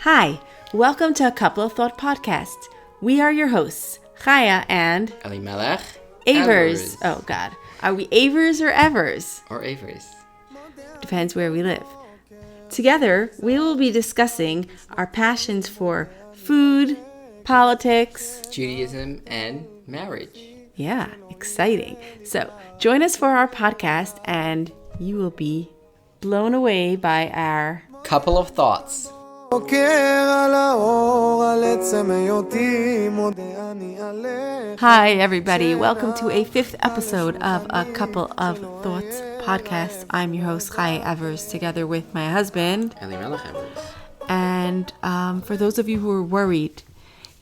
Hi, welcome to A Couple of Thought Podcast. We are your hosts, Chaya and Melech. Avers. Oh God, are we Avers or Evers? Or Avers. Depends where we live. Together, we will be discussing our passions for food, politics, Judaism, and marriage. Yeah, exciting. So join us for our podcast and you will be blown away by our Couple of Thoughts. Hi everybody, welcome to a fifth episode of A Couple of Thoughts podcast. I'm your host Chaya Evers together with my husband Melech Evers. And for those of you who are worried,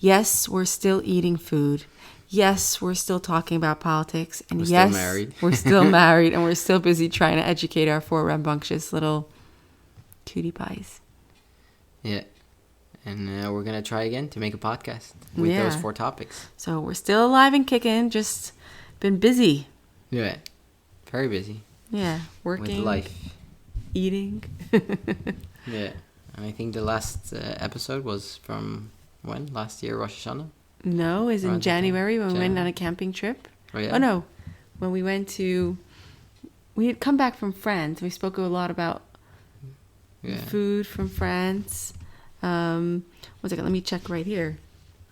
yes, we're still eating food. Yes, we're still talking about politics. And we're yes, still married. We're still married and we're still busy trying to educate our four rambunctious little cutie pies. Yeah. And we're going to try again to make a podcast with those four topics. So we're still alive and kicking, just been busy. Yeah. Very busy. Yeah. Working. With life. Eating. Yeah. And I think the last episode was from when? Last year, Rosh Hashanah? No, it was in January when we went on a camping trip. Oh, yeah? Oh, no. When we went to... We had come back from France. We spoke a lot about food from France. One second, let me check right here.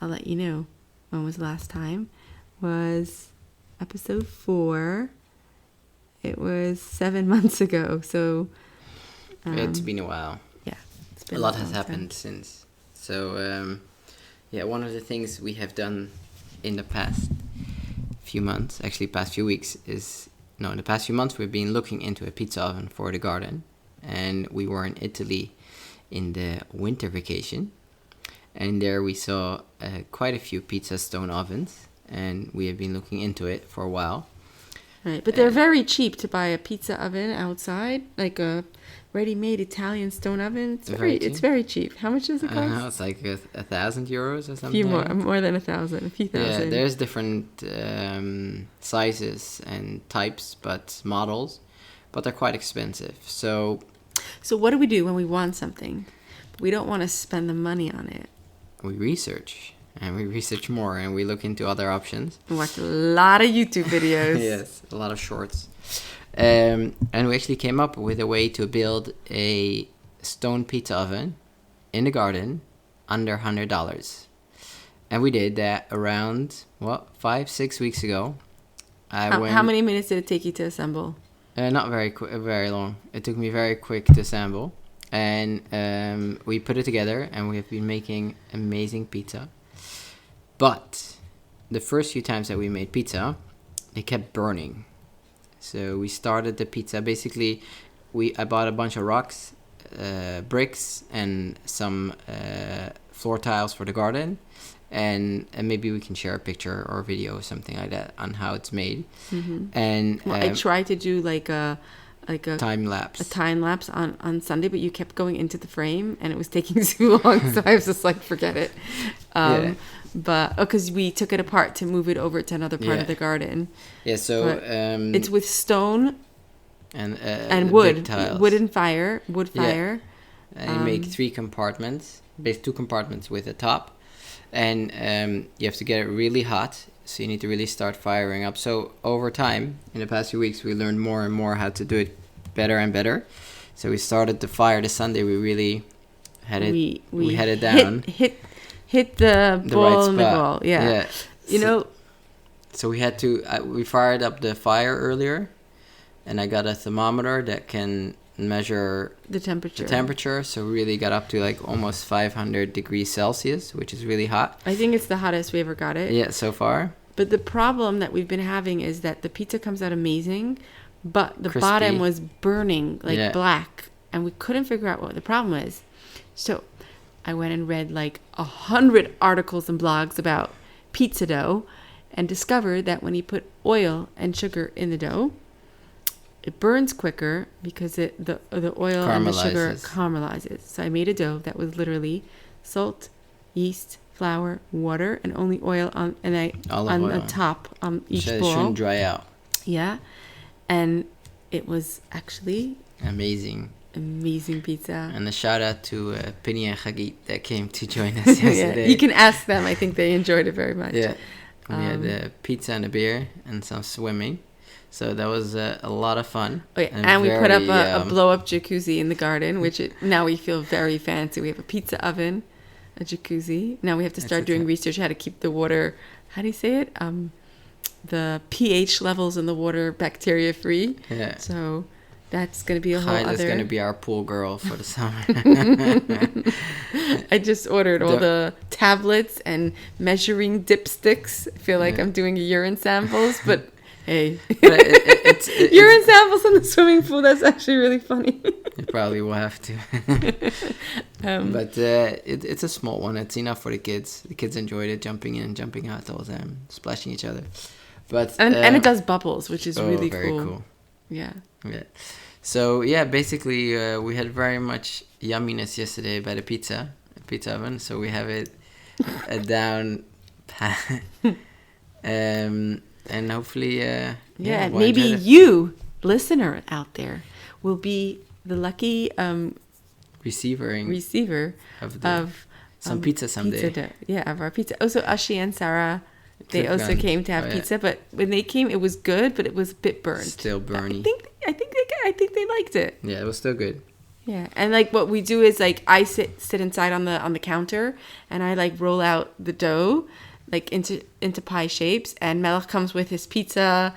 I'll let you know when was the last time. Was episode 4. It was 7 months ago. So it's been a while. Yeah, it's been a lot has happened since. So one of the things we have done in the past few months, actually past few weeks, in the past few months we've been looking into a pizza oven for the garden, and we were in Italy in the winter vacation, and there we saw quite a few pizza stone ovens, and we have been looking into it for a while. Right, but they're very cheap to buy a pizza oven outside, like a ready-made Italian stone oven. It's very cheap. How much does it cost? It's like 1,000 euros or something. A few more than 1,000, a few thousand. Yeah, there's different sizes and types, models, but they're quite expensive. So what do we do when we want something? We don't want to spend the money on it. We research. And we research more, and we look into other options. We watch a lot of YouTube videos. Yes, a lot of shorts. And we actually came up with a way to build a stone pizza oven in the garden under $100. And we did that around, 5-6 weeks ago. How many minutes did it take you to assemble? Not very long. It took me very quick to assemble. And we put it together, and we have been making amazing pizza. But the first few times that we made pizza, it kept burning. So we started the pizza. Basically, I bought a bunch of rocks, bricks, and some floor tiles for the garden. And maybe we can share a picture or a video or something like that on how it's made. Mm-hmm. And I tried to do like a time lapse. A time lapse on Sunday, but you kept going into the frame and it was taking too long, so I was just like, forget it. But because we took it apart to move it over to another part of the garden. Yeah, so it's with stone and wood, tiles. wood fire. And you make 3 compartments, basically 2 compartments with a top, and you have to get it really hot. So you need to really start firing up. So over time, in the past few weeks, we learned more and more how to do it better and better. So we started the fire this Sunday. We really had it. We had it down. Hit the ball right in the ball. Yeah. So we had to. We fired up the fire earlier, and I got a thermometer that can measure the temperature. So we really got up to like almost 500 degrees Celsius, which is really hot. I think it's the hottest we ever got it. Yeah, so far. But the problem that we've been having is that the pizza comes out amazing, but the crispy bottom was burning black, and we couldn't figure out what the problem is. So I went and read like 100 articles and blogs about pizza dough and discovered that when you put oil and sugar in the dough, it burns quicker because the oil and the sugar caramelizes. So I made a dough that was literally salt, yeast, flour, water, and only oil on the top on each bowl. It shouldn't dry out. Yeah, and it was actually amazing. Amazing pizza. And a shout out to Penny and Hagit that came to join us yesterday. Yeah, you can ask them. I think they enjoyed it very much. Yeah. We had pizza and a beer and some swimming. So that was a lot of fun. Oh, yeah. And we put up a blow-up jacuzzi in the garden, which now we feel very fancy. We have a pizza oven, a jacuzzi. Now we have to start doing research how to keep the water, how do you say it? The pH levels in the water bacteria-free. Yeah. So that's going to be a whole other... Hyla's going to be our pool girl for the summer. I just ordered all the tablets and measuring dipsticks. I feel like I'm doing urine samples, but... Hey, it's urine samples in the swimming pool. That's actually really funny. You probably will have to. But it's a small one. It's enough for the kids. The kids enjoyed it, jumping in, jumping out all the time, splashing each other. But and it does bubbles, which is really very cool. Yeah. Yeah. So yeah, basically we had very much yumminess yesterday by the pizza oven. So we have it down. And hopefully, maybe you, listener out there, will be the lucky receiver of some pizza someday. Of our pizza. Also, Ashi and Sarah, they also came to have pizza, but when they came, it was good, but it was a bit burned. Still burny. I think they liked it. Yeah, it was still good. Yeah, and like what we do is like I sit inside on the counter, and I like roll out the dough. Like into pie shapes, and Melech comes with his pizza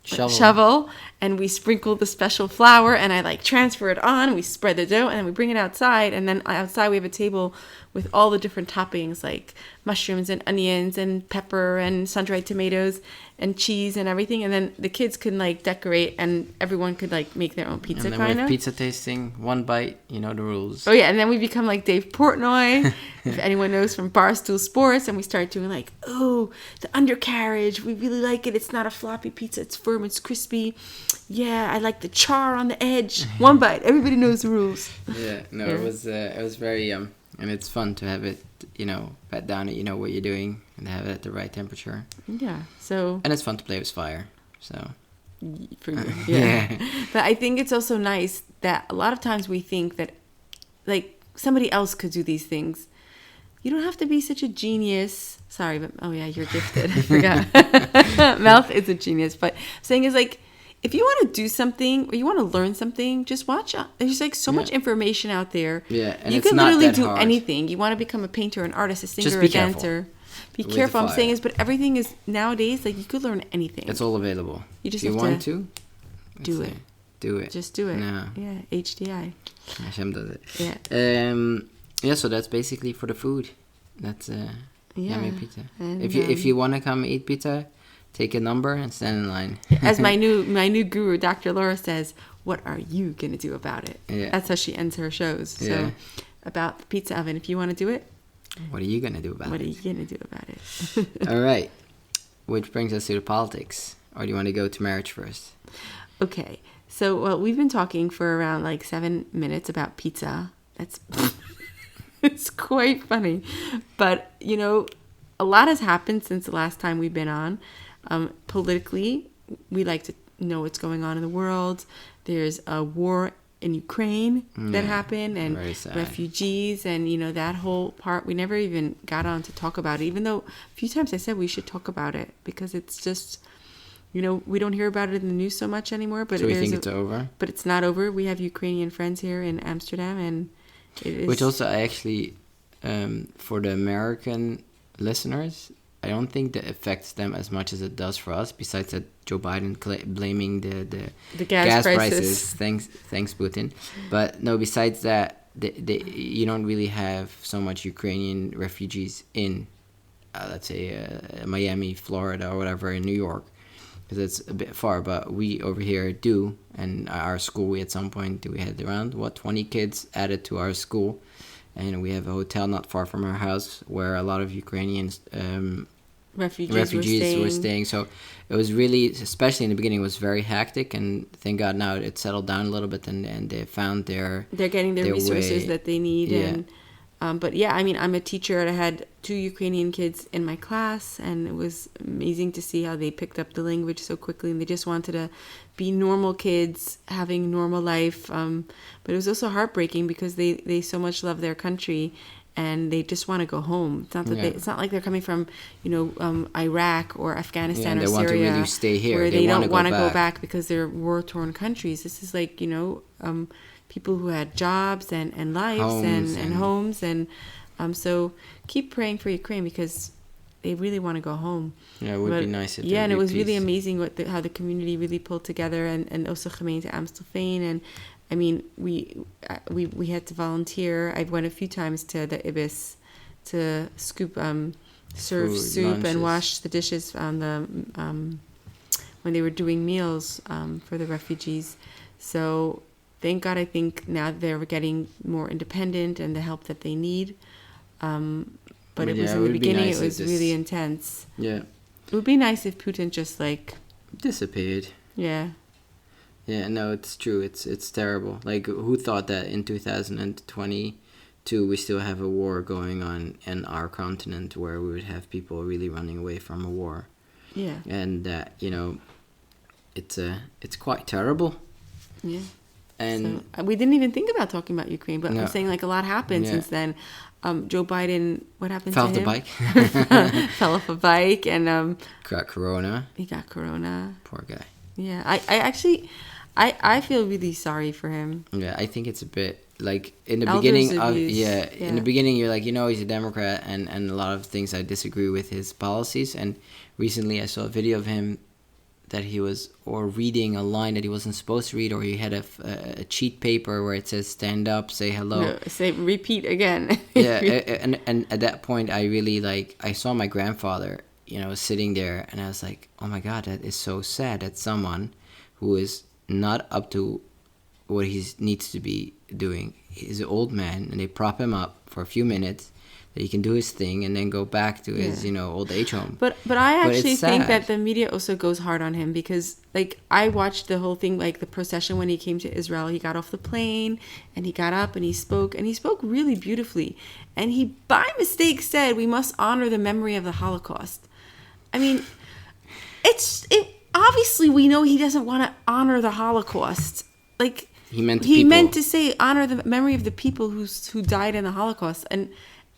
shovel, and we sprinkle the special flour, and I like transfer it on, and we spread the dough, and then we bring it outside, and then outside we have a table with all the different toppings like mushrooms and onions and pepper and sun-dried tomatoes and cheese and everything, and then the kids can like decorate, and everyone could like make their own pizza. And then we have pizza tasting, one bite, you know the rules. Oh yeah, and then we become like Dave Portnoy, if anyone knows from Barstool Sports, and we start doing like, oh, the undercarriage, we really like it. It's not a floppy pizza, it's firm, it's crispy. Yeah, I like the char on the edge. One bite, everybody knows the rules. Yeah, no, it was very yum, and it's fun to have it, pat down it, you know what you're doing, and have it at the right temperature. Yeah, so... And it's fun to play with fire, so... For you, yeah. But I think it's also nice that a lot of times we think that, like, somebody else could do these things. You don't have to be such a genius. Sorry, but... Oh, yeah, you're gifted. I forgot. Mouth is a genius. But saying is, like, if you want to do something or you want to learn something, just watch. There's like so much information out there. Yeah, and you it's can not literally that do hard. anything. You want to become a painter, an artist, a singer, Just or be a dancer. Be careful. I'm saying is, but everything is nowadays like you could learn anything. It's all available. You just if you have want to do it. Do it. Just do it. No. Yeah, HDI. Hashem does it. Yeah. Yeah. So that's basically for the food. That's yummy pizza. And, if you want to come eat pizza, take a number and stand in line. As my new guru, Dr. Laura, says, what are you going to do about it? Yeah. That's how she ends her shows. So about the pizza oven, if you want to do it. What are you going to do about it? What are you going to do about it? All right. Which brings us to the politics. Or do you want to go to marriage first? Okay. So, we've been talking for around like 7 minutes about pizza. That's... It's quite funny. But, a lot has happened since the last time we've been on. Politically, we like to know what's going on in the world. There's a war in Ukraine that happened, and refugees, and that whole part. We never even got on to talk about it, even though a few times I said we should talk about it because it's just, we don't hear about it in the news so much anymore. But so we think it's over. But it's not over. We have Ukrainian friends here in Amsterdam, and it is. Which also, I actually, for the American listeners, I don't think that affects them as much as it does for us, besides that Joe Biden blaming the gas prices. Thanks Putin. But no, besides that, you don't really have so much Ukrainian refugees in, let's say, Miami, Florida, or whatever, in New York, because it's a bit far. But we over here do, and our school, we at some point, we had around, 20 kids added to our school. And we have a hotel not far from our house where a lot of Ukrainians refugees were staying. So it was really, especially in the beginning, it was very hectic. And thank God now it settled down a little bit, and they found they're getting their resources that they need. Yeah. But yeah, I mean, I'm a teacher and I had 2 Ukrainian kids in my class, and it was amazing to see how they picked up the language so quickly, and they just wanted to be normal kids having normal life. But it was also heartbreaking because they so much love their country and they just want to go home. It's not that it's not like they're coming from, Iraq or Afghanistan or they Syria, want to really stay here. Where they don't want to go back because they're war-torn countries. This is like, people who had jobs and lives and homes. And so keep praying for Ukraine because they really want to go home. Yeah, it would be nice if and it was really amazing how the community really pulled together, and also gemeente Amstelveen. And I mean, we had to volunteer. I went a few times to the Ibis to scoop, serve soup lunches, and wash the dishes on the when they were doing meals for the refugees. So thank God, I think now they're getting more independent and the help that they need. But it was in the beginning, it was really intense. Yeah. It would be nice if Putin just disappeared. Yeah. Yeah, no, it's true. It's terrible. Like, who thought that in 2022 we still have a war going on in our continent where we would have people really running away from a war? Yeah. And it's quite terrible. Yeah. And so, we didn't even think about talking about Ukraine, but I'm saying a lot happened since then. Joe Biden, what happened to him? Fell off the bike. Fell off a bike and got corona. He got corona. Poor guy. Yeah, I feel really sorry for him. Yeah, I think it's a bit like in the beginning. In the beginning, you're like, he's a Democrat, and a lot of things I disagree with his policies. And recently, I saw a video of him that he was reading a line that he wasn't supposed to read, or he had a cheat paper where it says "stand up, say hello." No, say repeat again. Yeah, and at that point, I really I saw my grandfather, sitting there, and I was like, oh my God, that is so sad that someone who is not up to what he needs to be doing. He's an old man, and they prop him up for a few minutes that he can do his thing and then go back to his, old age home. But I actually think that the media also goes hard on him because, I watched the whole thing, the procession when he came to Israel. He got off the plane and he got up and he spoke really beautifully. And he, by mistake, said, we must honor the memory of the Holocaust. I mean, obviously we know he doesn't want to honor the Holocaust. He meant to say honor the memory of the people who died in the Holocaust. And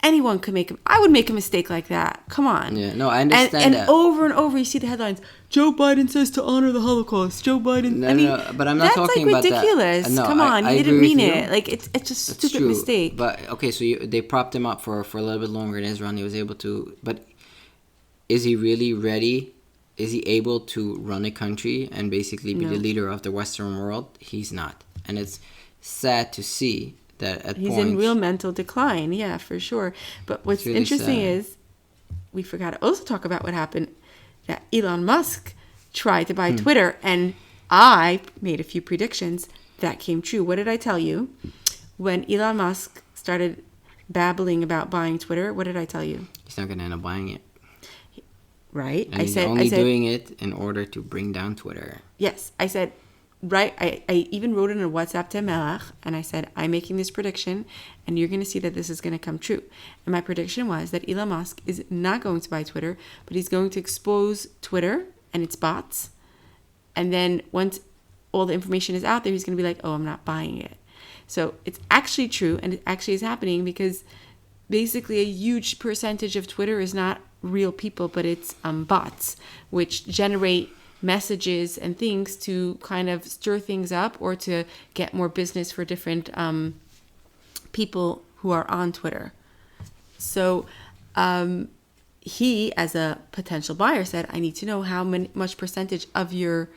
anyone could I would make a mistake like that. Come on. Yeah, no, I understand that. And over and over you see the headlines, Joe Biden says to honor the Holocaust. Joe Biden. No, but I'm not talking about that. That's ridiculous. No, come on, he didn't mean it. It's just a stupid mistake. But okay, so they propped him up for a little bit longer in Israel, and he was able to. But is he really ready? Is he able to run a country and basically be the leader of the Western world? He's not, and it's sad to see that he's in real mental decline. Yeah, for sure. But what's really interesting is we forgot to also talk about what happened. That Elon Musk tried to buy Twitter, and I made a few predictions that came true. What did I tell you? When Elon Musk started babbling about buying Twitter, what did I tell you? He's not going to end up buying it. Right. And he's only doing it in order to bring down Twitter. Yes. I said, right. I even wrote it in a WhatsApp to Melech, and I said, I'm making this prediction, and you're going to see that this is going to come true. And my prediction was that Elon Musk is not going to buy Twitter, but he's going to expose Twitter and its bots. And then once all the information is out there, he's going to be like, oh, I'm not buying it. So it's actually true, and it actually is happening because basically a huge percentage of Twitter is not real people, but it's bots, which generate messages and things to kind of stir things up or to get more business for different people who are on Twitter. So he, as a potential buyer, said, I need to know how much percentage of your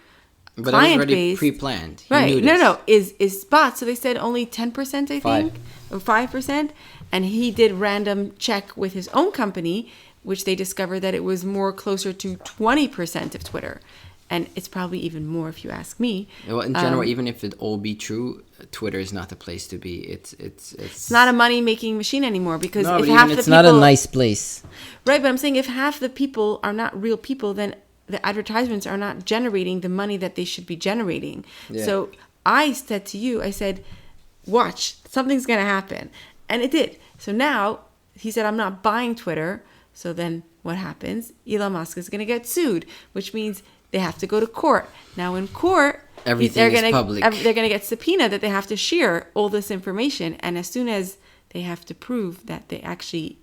client base... But it was already pre-planned. Right. No, is bots. So they said only 10%, I think, or 5%. And he did random check with his own company, which they discovered that it was more closer to 20% of Twitter. And it's probably even more if you ask me. Well, in general, even if it all be true, Twitter is not the place to be. It's not a money-making machine anymore because if half the people... It's not a nice place. Right, but I'm saying if half the people are not real people, then the advertisements are not generating the money that they should be generating. Yeah. So I said to you, I said, watch, something's going to happen. And it did. So now he said, I'm not buying Twitter. So then what happens? Elon Musk is going to get sued, which means they have to go to court. Now in court, everything is public. They're going to get subpoenaed that they have to share all this information. And as soon as they have to prove that they actually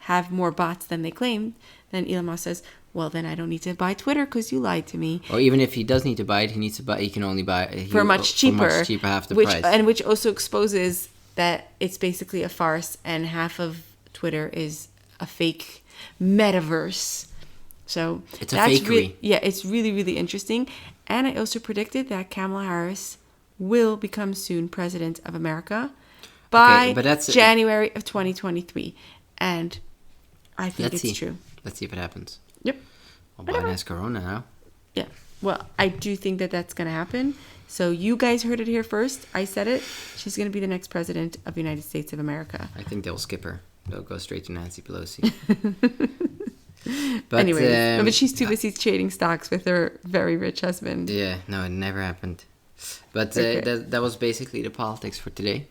have more bots than they claimed, then Elon Musk says, well, then I don't need to buy Twitter because you lied to me. Or even if he does need to buy it, he can only buy it for much cheaper, half the price. And which also exposes that it's basically a farce and half of Twitter is a fake metaverse. So it's a fakery. It's really, really interesting. And I also predicted that Kamala Harris will become soon president of America by January of 2023. And I think it's true. Let's see if it happens. Yep. Well, Biden has corona now. Yeah. Well, I do think that that's going to happen. So you guys heard it here first. I said it. She's going to be the next president of the United States of America. I think they'll skip her. They'll go straight to Nancy Pelosi. But anyway, but she's too busy trading stocks with her very rich husband. Yeah, no, it never happened. But that was basically the politics for today.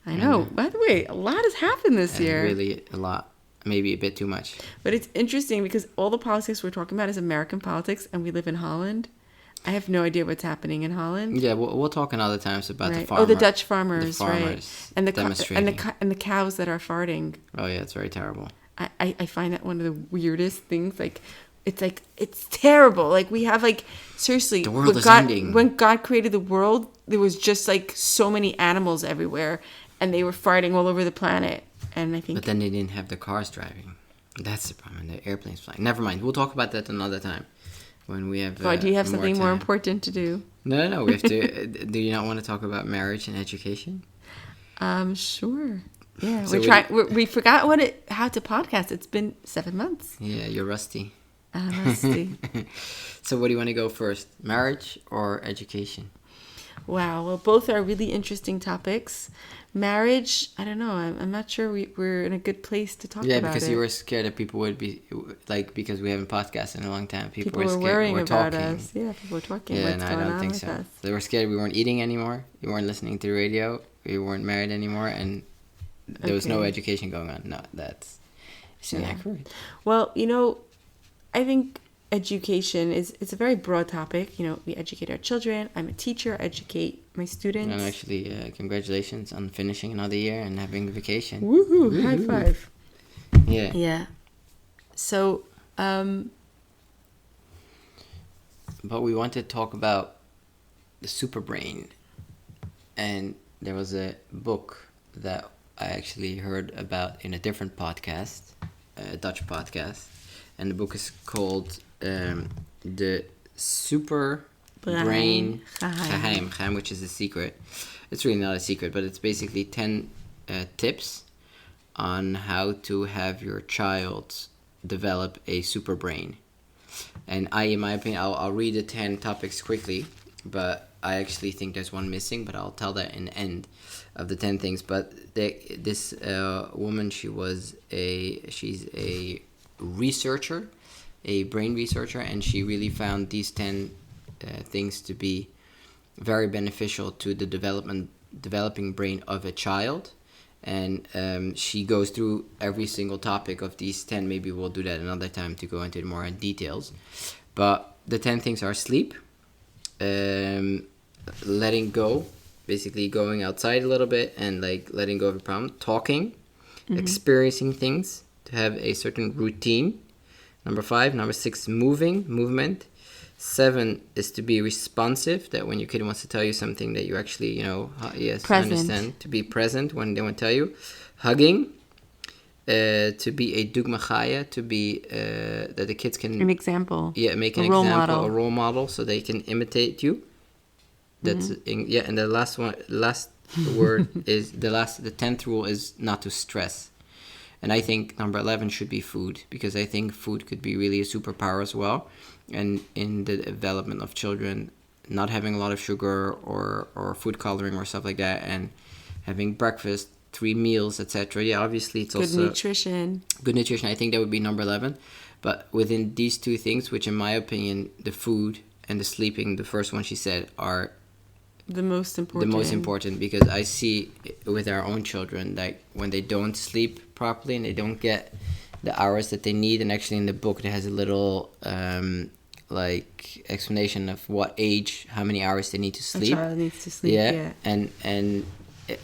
I know. By the way, a lot has happened this year. Really a lot. Maybe a bit too much. But it's interesting because all the politics we're talking about is American politics, and we live in Holland. I have no idea what's happening in Holland. Yeah, we'll talk in other times about the farmers. Oh, the Dutch farmers, right? And demonstrating. And the cows that are farting. Oh yeah, it's very terrible. I find that one of the weirdest things. It's terrible. Like we have seriously, the world is ending. When God created the world, there was just so many animals everywhere, and they were farting all over the planet. And I think. But then they didn't have the cars driving. That's the problem. The airplanes flying. Never mind. We'll talk about that another time. When we have. Do you have something more important to do? No. We have to. Do you not want to talk about marriage and education? Sure. Yeah, So we're trying. We forgot how to podcast. It's been 7 months. Yeah, you're rusty. I'm rusty. So what do you want to go first? Marriage or education? Wow. Well, both are really interesting topics. Marriage, I don't know. I'm not sure we're in a good place to talk about it. Yeah, because you were scared that people would be, because we haven't podcasted in a long time. People were scared. Worrying about talking. us. Yeah, people were talking. Yeah, What's going I don't on think with so. us? They were scared we weren't eating anymore. We weren't listening to the radio. We weren't married anymore. And there was no education going on. No, that's inaccurate. Well, I think education it's a very broad topic. We educate our children. I'm a teacher. I educate my students. And actually, congratulations on finishing another year and having vacation. Woohoo! Woo-hoo. High five. Yeah. Yeah. So, but we want to talk about the superbrein. And there was a book that I actually heard about in a different podcast, a Dutch podcast. And the book is called The Superbrein Geheim, which is a secret. It's really not a secret, but it's basically 10 tips on how to have your child develop a superbrain. And in my opinion, I'll read the 10 topics quickly, but I actually think there's one missing, but I'll tell that in the end of the 10 things. But this woman, she's a researcher, a brain researcher, and she really found these 10 things to be very beneficial to the developing brain of a child. And she goes through every single topic of these 10. Maybe we'll do that another time to go into more details. But the 10 things are sleep, letting go, basically going outside a little bit and letting go of a problem, talking, experiencing things, to have a certain routine. Number 5. Number 6, movement. 7 is to be responsive, that when your kid wants to tell you something that you actually, yes, understand, to be present when they want to tell you. Hugging, to be a dogma chaya, to be, that the kids can... An example. Yeah, make an example, a role model, so they can imitate you. That's, and the last word is, the 10th rule is not to stress. And I think number 11 should be food, because I think food could be really a superpower as well. And in the development of children, not having a lot of sugar or food coloring or stuff like that, and having breakfast, 3 meals, etc. Yeah, obviously it's also... Good nutrition. Good nutrition. I think that would be number 11. But within these 2 things, which in my opinion, the food and the sleeping, the first one she said, are the most important. The most important, because I see with our own children that when they don't sleep properly and they don't get the hours that they need, and actually in the book there has a little like explanation of what age, how many hours they need to sleep. A child needs to sleep. Yeah. And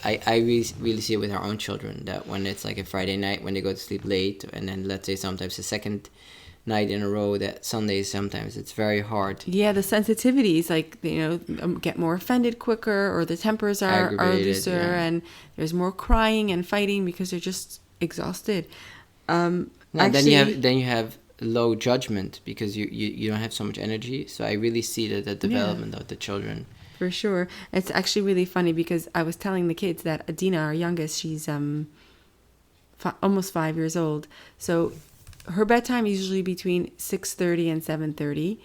I really see it with our own children, that when it's like a Friday night when they go to sleep late, and then let's say sometimes a second night in a row, that Sundays sometimes it's very hard. Yeah, the sensitivities, like, you know, get more offended quicker, or the tempers are looser, and there's more crying and fighting because they're just exhausted. Actually, then you have low judgment because you don't have so much energy. So I really see the development of the children. For sure. It's actually really funny because I was telling the kids that Adina, our youngest, she's almost 5 years old. So her bedtime is usually between 6:30 and 7:30.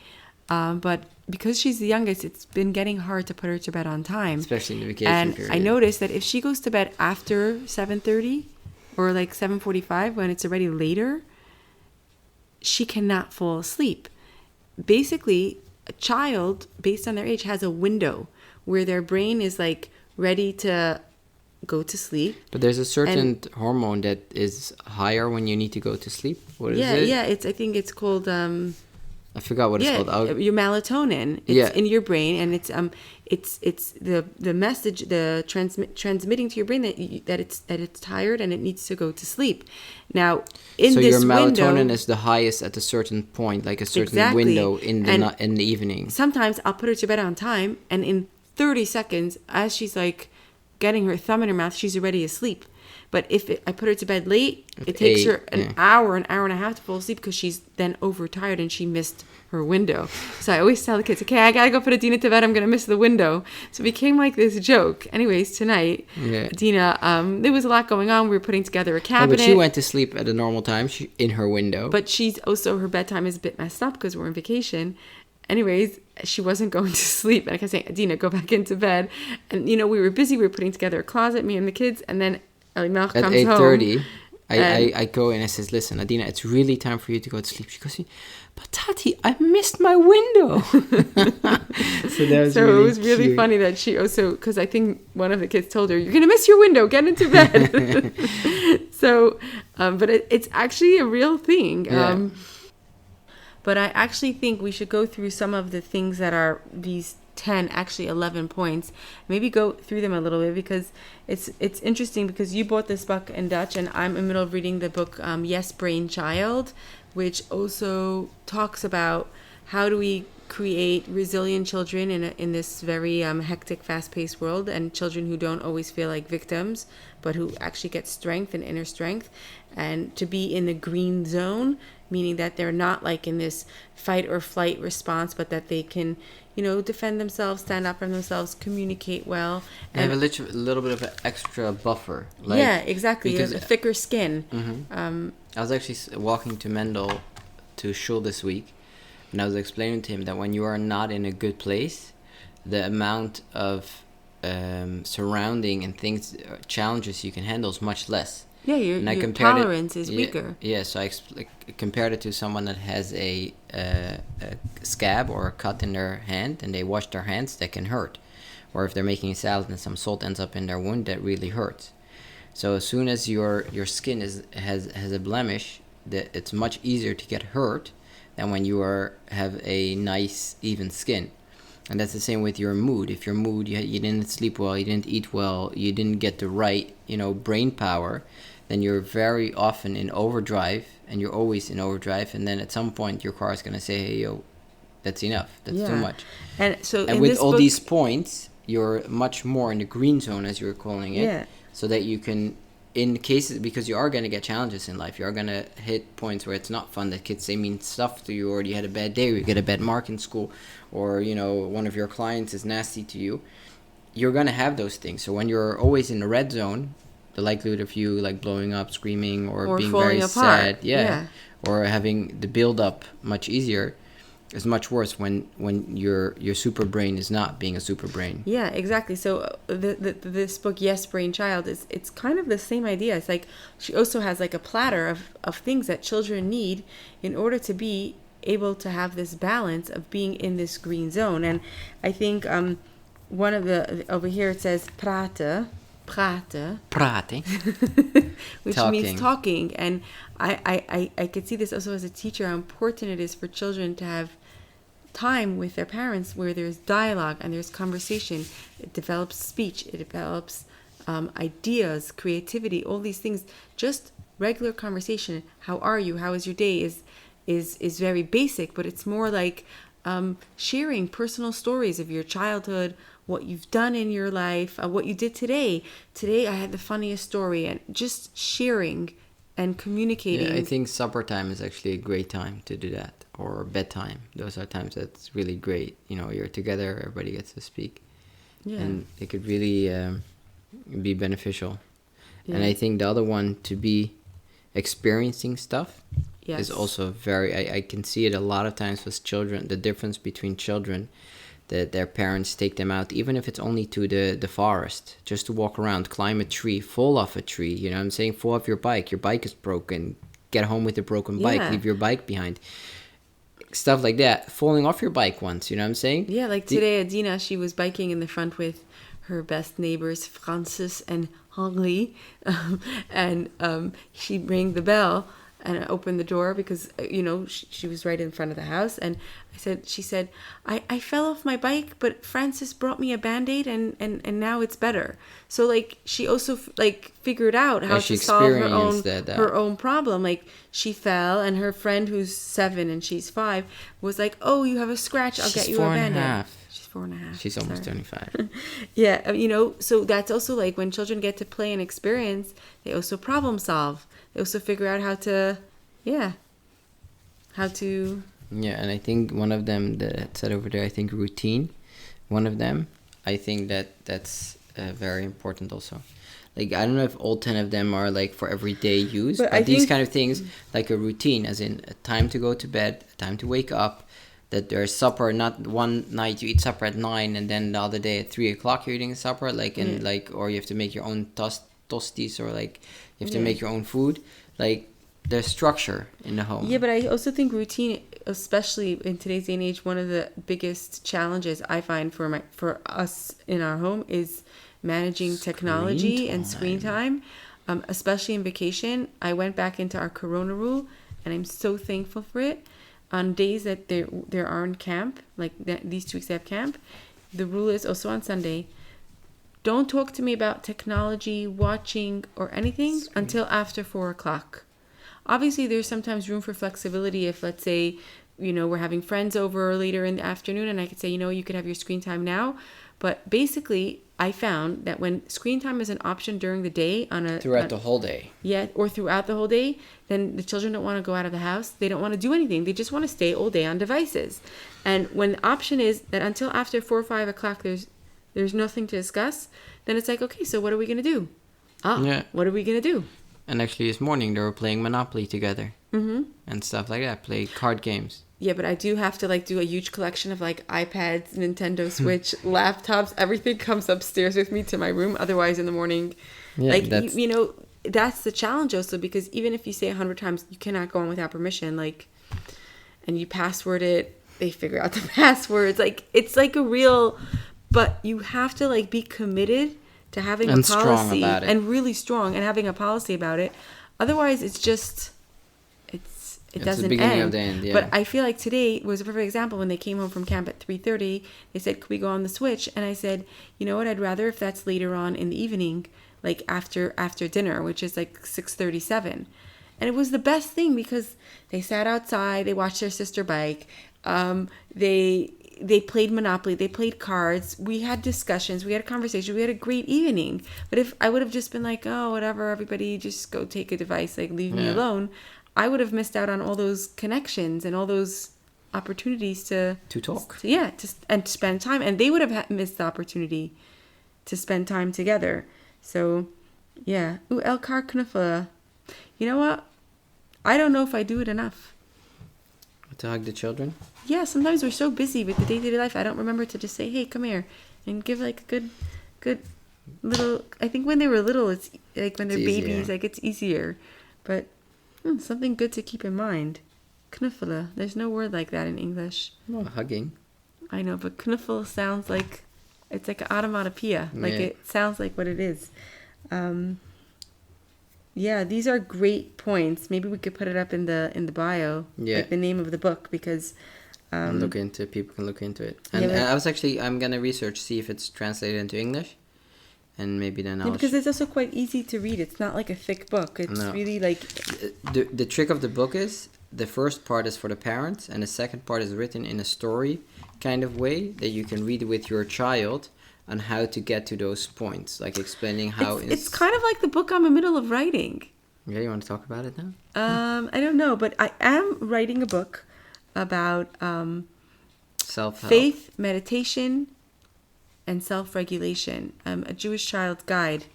But because she's the youngest, it's been getting hard to put her to bed on time. Especially in the vacation period. And I noticed that if she goes to bed after 7:30 or like 7:45, when it's already later, she cannot fall asleep. Basically, a child, based on their age, has a window where their brain is like ready to go to sleep. But there's a certain hormone that is higher when you need to go to sleep. What is it? Yeah, I think it's called I forgot what it's called. Your melatonin. It's in your brain, and it's the message, transmitting to your brain that it's tired and it needs to go to sleep. Now, so this your melatonin window, is the highest at a certain point, like a certain window in the evening. Sometimes I'll put her to bed on time, and in 30 seconds, as she's like getting her thumb in her mouth, she's already asleep. But if I put her to bed late, it takes her an hour and a half to fall asleep because she's then overtired and she missed her window. So I always tell the kids, okay, I gotta go put Adina to bed, I'm gonna miss the window. So it became like this joke. Anyways, tonight, Adina, there was a lot going on. We were putting together a cabinet. But she went to sleep at a normal time in her window. But she's also, her bedtime is a bit messed up because we're on vacation. Anyways, she wasn't going to sleep. And I kept saying, Adina, go back into bed. And, you know, we were busy. We were putting together a closet, me and the kids. And then Elimar comes home. At 8:30, I go and I says, listen, Adina, it's really time for you to go to sleep. She goes, but Tati, I missed my window. So it was really funny that she also, because I think one of the kids told her, you're going to miss your window, get into bed. So, but it's actually a real thing. Yeah. But I actually think we should go through some of the things that are these 10, actually 11 points. Maybe go through them a little bit because it's interesting, because you bought this book in Dutch and I'm in the middle of reading the book Yes, Brain Child, which also talks about how do we create resilient children in this very hectic, fast-paced world, and children who don't always feel like victims, but who actually get strength and inner strength, and to be in the green zone, meaning that they're not like in this fight or flight response, but that they can, you know, defend themselves, stand up for themselves, communicate well. And have a little bit of an extra buffer. Like, yeah, exactly. A thicker skin. Mm-hmm. I was actually walking to Mendel to Shul this week, and I was explaining to him that when you are not in a good place, the amount of surrounding and things, challenges you can handle is much less. Yeah, your tolerance is weaker. Yeah, so I compared it to someone that has a scab or a cut in their hand, and they wash their hands, that can hurt. Or if they're making a salad and some salt ends up in their wound, that really hurts. So as soon as your skin has a blemish, it's much easier to get hurt than when you have a nice, even skin. And that's the same with your mood. If your mood, you didn't sleep well, you didn't eat well, you didn't get the right, brain power, then you're very often in overdrive, and you're always in overdrive. And then at some point, your car is going to say, hey, yo, that's enough. That's too much. And with all these points, you're much more in the green zone, as you're calling it. Yeah. So that you can, in cases, because you are going to get challenges in life, you are going to hit points where it's not fun, that kids say mean stuff to you, or you had a bad day, or you get a bad mark in school, or, one of your clients is nasty to you. You're going to have those things. So when you're always in the red zone, the likelihood of you like blowing up, screaming, or being very sad, or having the build up much easier, is much worse when your super brain is not being a super brain. Yeah, exactly. So this book, Yes, Brain Child, it's kind of the same idea. It's like she also has like a platter of things that children need in order to be able to have this balance of being in this green zone. And I think one of the over here it says praten, which means talking. And I could see this also as a teacher, how important it is for children to have time with their parents where there's dialogue and there's conversation. It develops speech, it develops ideas, creativity, all these things. Just regular conversation. How are you? How is your day? Is very basic, but it's more like sharing personal stories of your childhood, what you've done in your life, what you did today. Today I had the funniest story, and just sharing and communicating. Yeah, I think supper time is actually a great time to do that, or bedtime. Those are times that's really great. You know, you're together, everybody gets to speak. Yeah. And it could really be beneficial. Yeah. And I think the other one, to be experiencing stuff, is also very, I can see it a lot of times with children, the difference between children, that their parents take them out, even if it's only to the forest, just to walk around, climb a tree, fall off a tree, you know what I'm saying? Fall off your bike is broken, get home with a broken bike, leave your bike behind. Stuff like that, falling off your bike once, you know what I'm saying? Yeah, like today, Adina, she was biking in the front with her best neighbors, Francis and Henri, and she rang the bell and I opened the door because, you know, she was right in front of the house. And she said, I fell off my bike, but Francis brought me a Band-Aid and now it's better. So, like, she also, like, figured out how to solve her own problem. Like, she fell, and her friend who's 7 and she's 5 was like, oh, you have a scratch, I'll get you a Band-Aid. She's 4.5. She's almost 25. Yeah, you know, so that's also, like, when children get to play and experience, they also problem solve. They also figure out how to. Yeah, and I think one of them that said over there, I think routine, one of them, I think that's very important also. Like, I don't know if all 10 of them are like for everyday use, but these kind of things, like a routine, as in a time to go to bed, a time to wake up, that there's supper, not one night you eat supper at 9 and then the other day at 3 o'clock you're eating supper, like, and like, or you have to make your own tosties, or like you have to make your own food, like. There's structure in the home. Yeah, but I also think routine, especially in today's day and age, one of the biggest challenges I find for us in our home is managing technology and screen time, especially in vacation. I went back into our Corona rule, and I'm so thankful for it. On days that there aren't camp, like these 2 weeks they have camp, the rule is also on Sunday, don't talk to me about technology, watching, or anything until after 4 o'clock. Obviously, there's sometimes room for flexibility if, let's say, you know, we're having friends over later in the afternoon and I could say, you know, you could have your screen time now. But basically, I found that when screen time is an option during the day throughout the whole day. Yeah, or throughout the whole day, then the children don't want to go out of the house. They don't want to do anything. They just want to stay all day on devices. And when the option is that until after 4 or 5 o'clock, there's nothing to discuss, then it's like, okay, so what are we going to do? What are we going to do? And actually this morning they were playing Monopoly together. Mm-hmm. And stuff like that. Play card games. Yeah, but I do have to like do a huge collection of like iPads, Nintendo Switch, laptops. Everything comes upstairs with me to my room. Otherwise in the morning, like, you know, that's the challenge also, because even if you say 100 times, you cannot go on without permission. Like, and you password it, they figure out the passwords. Like, it's like a real, but you have to like be committed to having a policy and really strong and having a policy about it. Otherwise, it's just, it doesn't end. The end, yeah. But I feel like today was a perfect example. When they came home from camp at 3:30, they said, could we go on the Switch? And I said, you know what? I'd rather if that's later on in the evening, like after dinner, which is like 6:37. And it was the best thing because they sat outside, they watched their sister bike, they played Monopoly, they played cards, we had discussions, we had a conversation, we had a great evening. But if I would have just been like, oh, whatever, everybody just go take a device, like leave me alone, I would have missed out on all those connections and all those opportunities to talk. And to spend time. And they would have missed the opportunity to spend time together. So, yeah. Ooh, elkaar knuffelen. You know what? I don't know if I do it enough. To hug the children? Yeah, sometimes we're so busy with the day-to-day life, I don't remember to just say, hey, come here, and give like a good little, I think when they were little, it's like when they're babies, like it's easier. But something good to keep in mind. Knuffelen. There's no word like that in English. Well, hugging. I know, but knuffel sounds like It's like an onomatopoeia. Like it sounds like what it is. These are great points. Maybe we could put it up in the bio, like the name of the book, because people can look into it. And I'm gonna research, see if it's translated into English, and maybe then I'll. Because it's also quite easy to read. It's not like a thick book. It's really like the trick of the book is the first part is for the parents, and the second part is written in a story kind of way that you can read with your child on how to get to those points, like explaining how it's kind of like the book I'm in the middle of writing. Yeah, you want to talk about it now? I don't know, but I am writing a book about self-help, faith, meditation, and self-regulation. A Jewish child's guide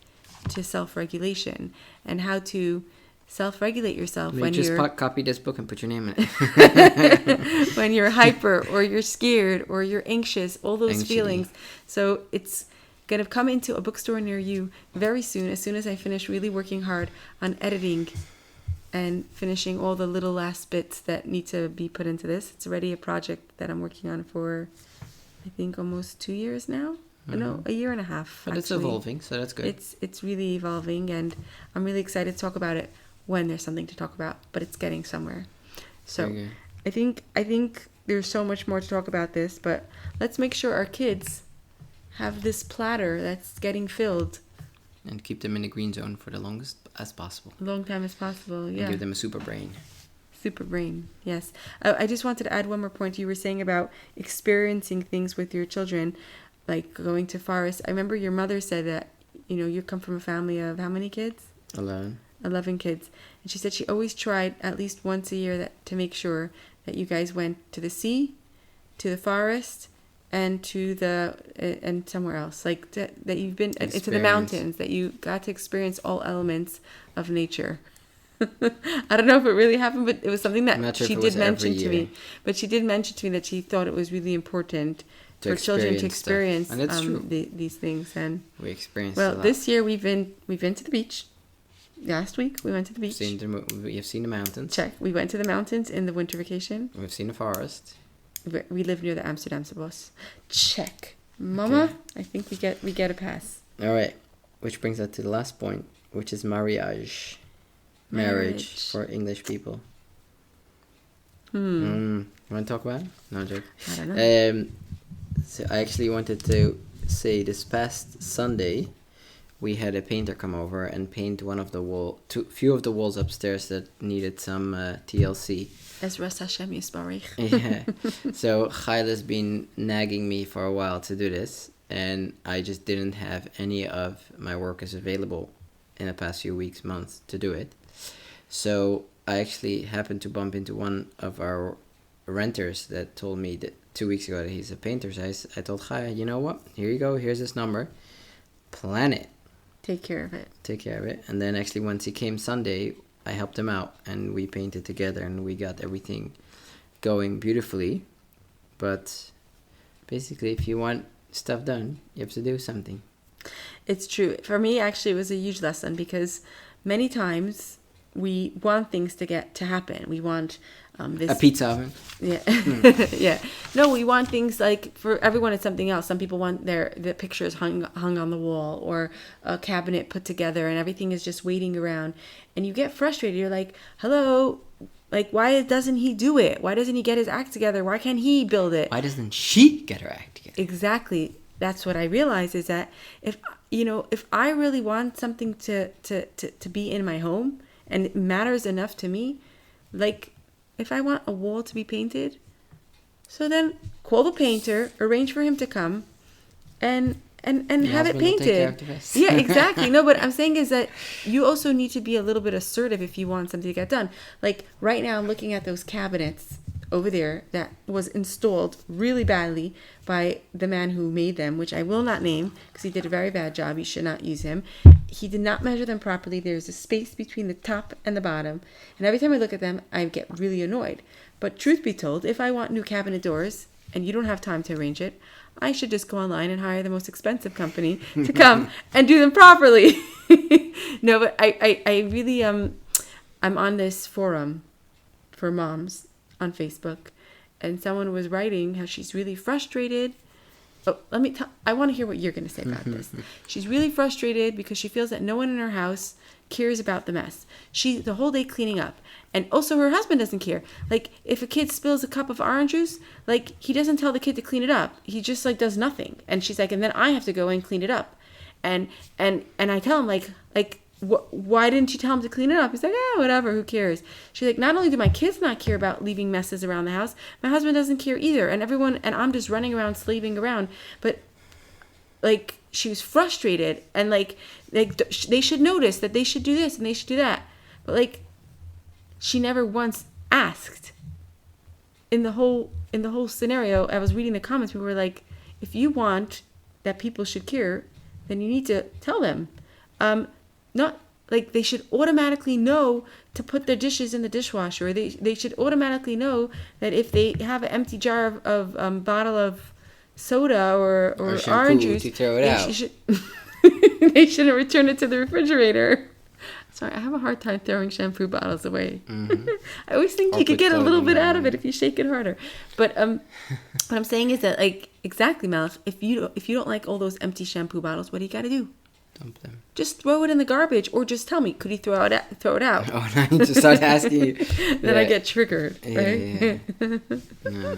to self-regulation and how to self-regulate yourself when you're... Just copy this book and put your name in it. When you're hyper or you're scared or you're anxious, all those feelings. So it's going to come into a bookstore near you very soon, as soon as I finish really working hard on editing and finishing all the little last bits that need to be put into this. It's already a project that I'm working on for, I think, almost 2 years now. No, a year and a half. But it's evolving, so that's good. It's really evolving, and I'm really excited to talk about it when there's something to talk about, but it's getting somewhere. So I think there's so much more to talk about this, but let's make sure our kids have this platter that's getting filled. And keep them in the green zone for the longest as possible. A long time as possible, yeah. And give them a super brain. Super brain, yes. I just wanted to add one more point. You were saying about experiencing things with your children, like going to forest. I remember your mother said that, you come from a family of how many kids? 11 kids. And she said she always tried at least once a year to make sure that you guys went to the sea, to the forest, and and somewhere else. Like that you've been to the mountains, that you got to experience all elements of nature. I don't know if it really happened, but it was something that she did mention to me. But she did mention to me that she thought it was really important for children to experience these things. And we experienced. Well, this year we've been to the beach. Last week we went to the beach. We have seen the mountains. Check. We went to the mountains in the winter vacation. We've seen the forest. We live near the Amsterdamse Bos. Check. Mama, okay. I think we get a pass. All right. Which brings us to the last point, which is marriage for English people. You want to talk about it? No joke. I don't know. So I actually wanted to say this past Sunday, we had a painter come over and paint one of the few of the walls upstairs that needed some TLC. Ezra Hashem Yisbarich. Yeah. So Chayla's been nagging me for a while to do this, and I just didn't have any of my workers available in the past few weeks, months to do it. So I actually happened to bump into one of our renters that told me that 2 weeks ago that he's a painter. So I told Chaya, you know what? Here you go. Here's his number. Plan it. Take care of it. And then actually once he came Sunday, I helped him out and we painted together and we got everything going beautifully. But basically, if you want stuff done, you have to do something. It's true. For me, actually, it was a huge lesson because many times we want things to happen. We want this... A pizza oven. Yeah. Yeah. No, we want things like, for everyone it's something else. Some people want the pictures hung on the wall or a cabinet put together and everything is just waiting around. And you get frustrated. You're like, hello, like, why doesn't he do it? Why doesn't he get his act together? Why can't he build it? Why doesn't she get her act together? Exactly. That's what I realized is that if I really want something to be in my home and it matters enough to me, like if I want a wall to be painted, so then call the painter, arrange for him to come and have it painted. Yeah, exactly. No, but I'm saying is that you also need to be a little bit assertive if you want something to get done. Like right now I'm looking at those cabinets over there that was installed really badly by the man who made them, which I will not name because he did a very bad job. You should not use him. He did not measure them properly. There's a space between the top and the bottom. And every time I look at them, I get really annoyed. But truth be told, if I want new cabinet doors and you don't have time to arrange it, I should just go online and hire the most expensive company to come and do them properly. No, but I really, I'm on this forum for moms on Facebook, and someone was writing how she's really frustrated I want to hear what you're going to say about this. She's really frustrated because she feels that no one in her house cares about the mess. The whole day cleaning up. And also her husband doesn't care. Like, if a kid spills a cup of orange juice, like, he doesn't tell the kid to clean it up. He just, like, does nothing. And she's like, and then I have to go and clean it up. And I tell him, like, why didn't you tell him to clean it up? He's like, whatever, who cares? She's like, not only do my kids not care about leaving messes around the house, my husband doesn't care either. And I'm just running around, slaving around. But, like, she was frustrated. And, like they should notice that they should do this and they should do that. But, like, she never once asked. In the whole scenario, I was reading the comments, people were like, if you want that people should care, then you need to tell them. Not like they should automatically know to put their dishes in the dishwasher. They should automatically know that if they have an empty jar of bottle of soda or orange juice, to throw it out. They shouldn't return it to the refrigerator. Sorry, I have a hard time throwing shampoo bottles away. Mm-hmm. I always think you could get a little bit out of it if you shake it harder. But what I'm saying is that, like, exactly, Melech, if you don't like all those empty shampoo bottles, what do you got to do? Dump them. Just throw it in the garbage, or just tell me, could you throw it out? Oh, now I need to start asking you. Then I get triggered, right? Yeah. No.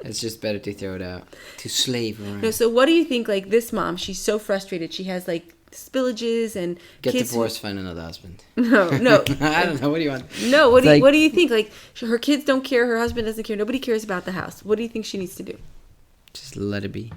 It's just better to throw it out. To slave around. No, so what do you think, like, this mom, she's so frustrated. She has, like, spillages and get divorced, find another husband. No. I don't know. What do you want? No, what do you think? Like, her kids don't care, her husband doesn't care, nobody cares about the house. What do you think she needs to do? Just let it be.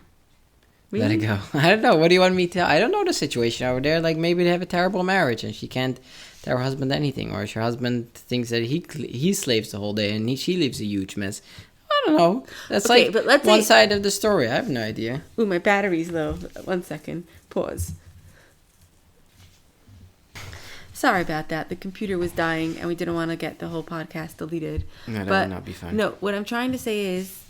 Really? Let it go. I don't know. What do you want me to... I don't know the situation over there. Like, maybe they have a terrible marriage and she can't tell her husband anything. Or her husband thinks that he slaves the whole day and she leaves a huge mess. I don't know. That's okay, like but one side of the story. I have no idea. Ooh, my battery's low. 1 second. Pause. Sorry about that. The computer was dying and we didn't want to get the whole podcast deleted. No, that would not be fun. No, what I'm trying to say is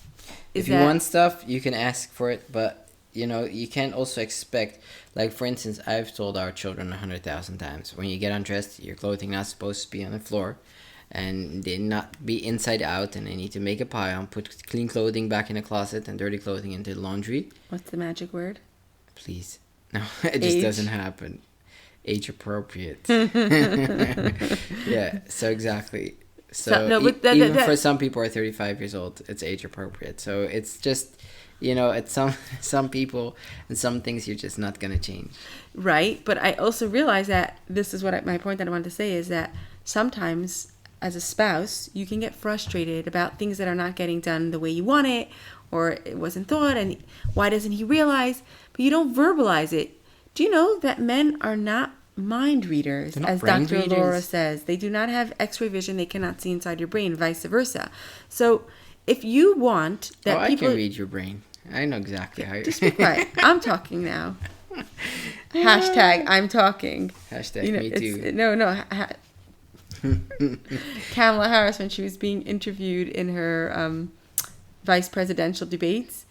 if you want stuff, you can ask for it, but... You know, you can't also expect, like, for instance, I've told our children 100,000 times, when you get undressed, your clothing not supposed to be on the floor, and they not be inside out, and they need to make a pile, put clean clothing back in the closet, and dirty clothing into the laundry. What's the magic word? Please. No, it just doesn't happen. Age appropriate. Yeah, so exactly. So no, but even for some people who are 35 years old, it's age appropriate. So it's just... You know, it's some people and some things you're just not going to change. Right. But I also realize that this is my point that I wanted to say is that sometimes as a spouse, you can get frustrated about things that are not getting done the way you want it, or it wasn't thought, and why doesn't he realize? But you don't verbalize it. Do you know that men are not mind readers, as Dr. Laura says? They do not have X-ray vision. They cannot see inside your brain, vice versa. So if you want that people... I can read your brain. I know exactly how you're... Just be quiet. I'm talking now. Hashtag I'm talking. Hashtag me too. No. Kamala Harris, when she was being interviewed in her vice presidential debates,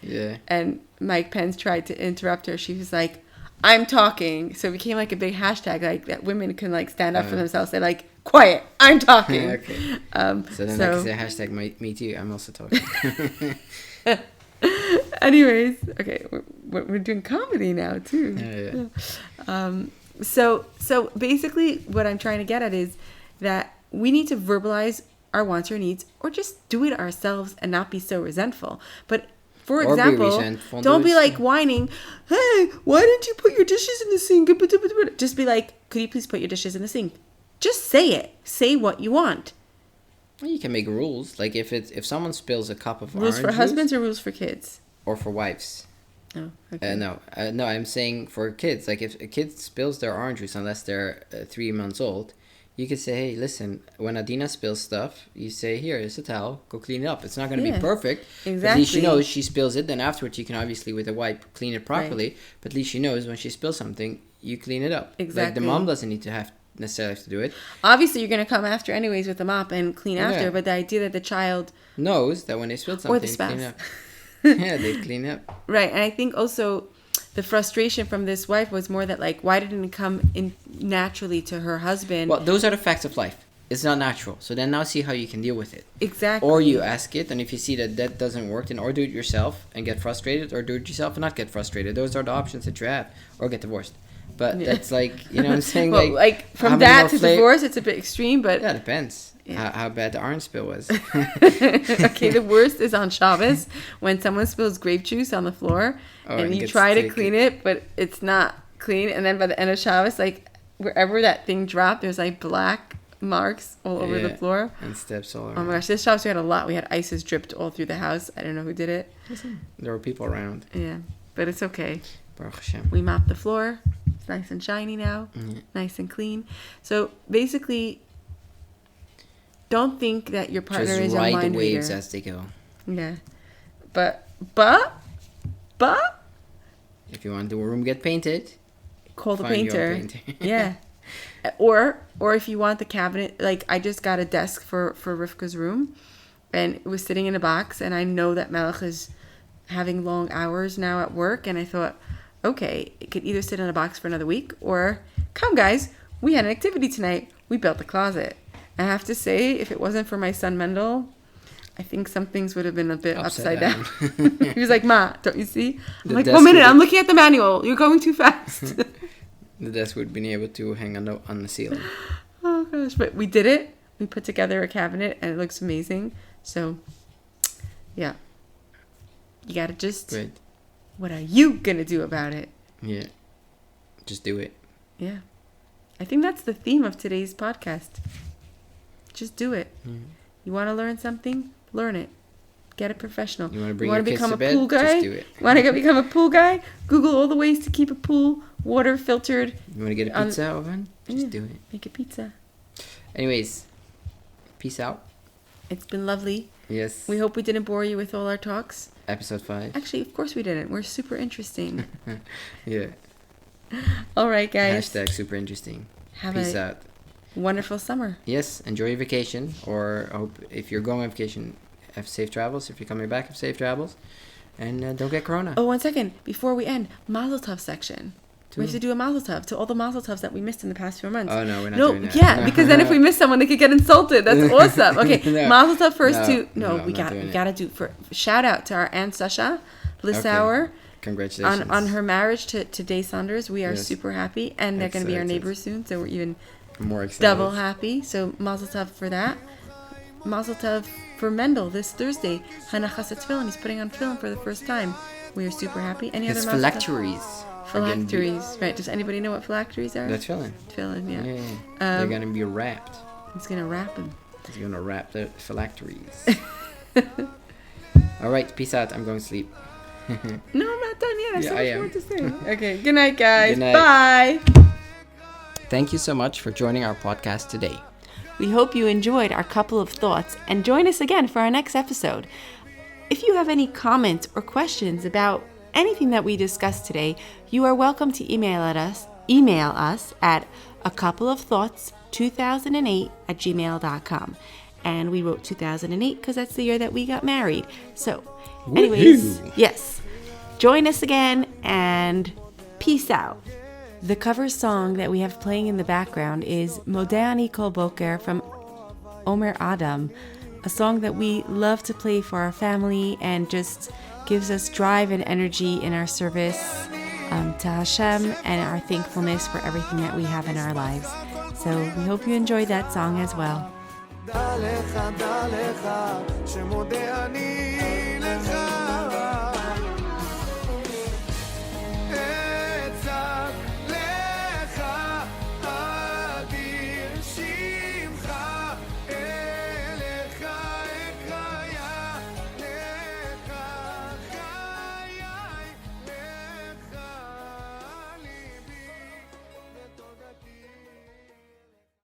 and Mike Pence tried to interrupt her, she was like, I'm talking. So it became like a big hashtag, like that women can like stand up for themselves. They're like, quiet, I'm talking. Okay. So then I can say hashtag me too. I'm also talking. Anyways, okay, we're doing comedy now too. Yeah. So basically, what I'm trying to get at is that we need to verbalize our wants or needs, or just do it ourselves and not be so resentful. But for example, don't be like whining, hey, why didn't you put your dishes in the sink? Just be like, could you please put your dishes in the sink? Just say it. Say what you want. Well, you can make rules. Like if someone spills a cup of rules orange for husbands or rules for kids? Or for wives. Oh, okay. No, I'm saying for kids. Like if a kid spills their orange juice, unless they're 3 months old, you could say, hey, listen, when Adina spills stuff, you say, here, here's a towel, go clean it up. It's not going to be perfect. Exactly. But at least she knows she spills it. Then afterwards, you can obviously, with a wipe, clean it properly. Right. But at least she knows when she spills something, you clean it up. Exactly. Like the mom doesn't need to necessarily have to do it. Obviously, you're going to come after anyways with the mop and clean after. But the idea that the child knows that when they spilled something, or the spouse. Clean it up. Yeah, they clean up. Right. And I think also the frustration from this wife was more that, like, why didn't it come in naturally to her husband? Well, those are the facts of life. it's not natural. So then now see how you can deal with it. Exactly. Or you ask it, and if you see that doesn't work, then or do it yourself and get frustrated, or do it yourself and not get frustrated. Those are the options that you have. Or get divorced. But that's like, you know what I'm saying? Well, like from that to divorce, it's a bit extreme, but... Yeah, it depends. Yeah. How bad the orange spill was. Okay, the worst is on Shabbos when someone spills grape juice on the floor and you try to clean it, but it's not clean. And then by the end of Shabbos, like wherever that thing dropped, there's like black marks all over the floor. And steps all around. Oh my gosh, this Shabbos we had a lot. We had ices dripped all through the house. I don't know who did it. There were people around. Yeah, but it's okay. Baruch Hashem. We mopped the floor. It's nice and shiny now. Nice and clean. So basically... Don't think that your partner is your mind reader. Just ride the waves as they go. Yeah. But if you want the room get painted, call the painter. Yeah. Or if you want the cabinet, like I just got a desk for Rivka's room and it was sitting in a box, and I know that Melech is having long hours now at work, and I thought, okay, it could either sit in a box for another week, or come guys, we had an activity tonight. We built a closet. I have to say, if it wasn't for my son Mendel, I think some things would have been a bit upside down. He was like, Ma, don't you see? I'm like, 1 minute, I'm looking at the manual. You're going too fast. The desk would have been able to hang on the ceiling. Oh, gosh. But we did it. We put together a cabinet, and it looks amazing. So, yeah. You got to just... Great. What are you going to do about it? Yeah. Just do it. Yeah. I think that's the theme of today's podcast. Just do it. You want to learn something? Learn it. Get a professional. You want to bring your kids to bed? Pool guy? Just do it. Want to become a pool guy? Google all the ways to keep a pool water filtered. You want to get a pizza oven? Just do it. Make a pizza. Anyways, peace out. It's been lovely. Yes. We hope we didn't bore you with all our talks. Episode 5. Actually, of course we didn't. We're super interesting. Yeah. All right, guys. # super interesting. Peace out. Wonderful summer. Yes, enjoy your vacation, or I hope if you're going on vacation, have safe travels. If you're coming back, have safe travels, and don't get corona. Oh, 1 second before we end, Mazel Tov section. We have to do a Mazel Tov to all the Mazel Tovs that we missed in the past few months. Oh no, we're not doing that. Yeah, because then if we miss someone, they could get insulted. That's awesome. Okay, Mazel Tov first to we gotta do for shout out to our Aunt Sasha Lissauer. Okay. Congratulations on her marriage to Day Saunders. We are super happy, and they're going to be our neighbors soon, so we're even more excited. Double happy. So Mazel Tov for that. Mazel Tov for Mendel this Thursday. Hanachas Tefillin. He's putting on tefillin for the first time. We are super happy. Any other phylacteries. Phylacteries. Right. Does anybody know what phylacteries are? That's tefillin. Tefillin, yeah. They're going to be wrapped. He's going to wrap them. He's going to wrap the phylacteries. All right. Peace out. I'm going to sleep. No, I'm not done yet. I still have more to say. Okay. Good night, guys. Good night. Bye. Thank you so much for joining our podcast today. We hope you enjoyed our couple of thoughts, and join us again for our next episode. If you have any comments or questions about anything that we discussed today, you are welcome to email us at acoupleofthoughts2008@gmail.com. And we wrote 2008 because that's the year that we got married. So, anyways, yes, join us again and peace out. The cover song that we have playing in the background is Modeh Ani Kol Boker from Omer Adam, a song that we love to play for our family and just gives us drive and energy in our service to Hashem and our thankfulness for everything that we have in our lives. So we hope you enjoyed that song as well.